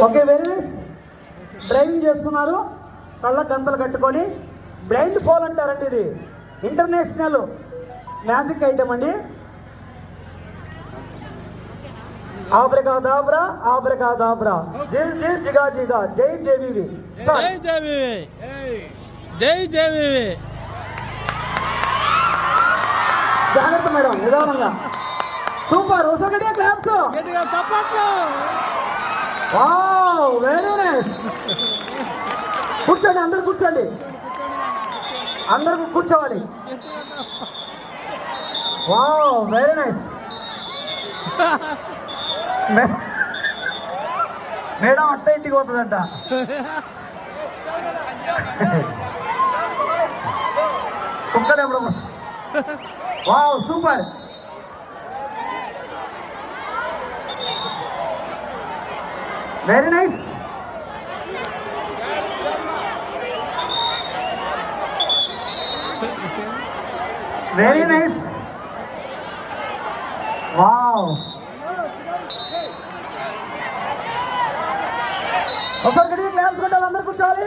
Okay, very driving చేస్తున్నారు, కళ్ళ గంతలు కట్టుకొని. బ్లైండ్ ఫోల్ అంటారండి, ఇది ఇంటర్నేషనల్ మ్యాజిక్ ఐటమ్ అండి. ఆబ్రకాదాబ్రా ఆబ్రకాదాబ్రా, జిల్ జిల్ జిగా జిగా, జై జేవివి, జై జేవివి, జై జేవివి. జాగ్రత్త మేడం, నిదానంగా. సూపర్, ఒకటి క్లాప్స్, గట్టిగా చప్పట్లు. Wow, very nice. కూర్చోండి, అందరు కూర్చోండి, అందరూ కూర్చోవాలి. Wow, very nice. మేడం అట్ట ఇంటికి పోతుందంట. కుక్కడే. Wow, super. Very nice. Very nice. Wow, ఒకరికి క్లాస్ కొట్టాలి, అందరు కూర్చోవాలి.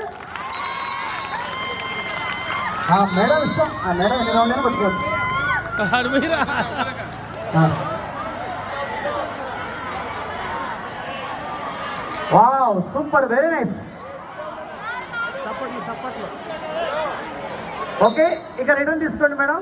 మేడం ఇష్టం, మేడం ఎన్ని రౌండ్ కొట్టుకోవచ్చు. Wow, super, very nice. Okay, ఇక రిటర్న్ తీసుకోండి మేడం.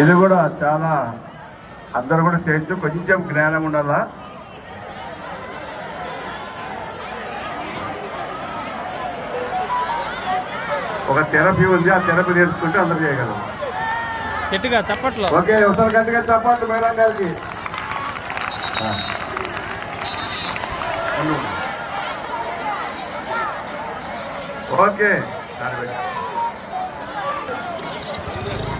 ఇది కూడా చాలా అందరూ కూడా చేయొచ్చు, కొంచెం జ్ఞానం ఉండాలా. ఒక థెరపీ ఉంది, ఆ థెరపీ నేర్చుకుంటే అందరూ చేయగలరు. గట్టిగా చప్పట్లు. ఓకే, ఒకసారి గట్టిగా చప్పట్లు మేడం గారికి. ఓకే.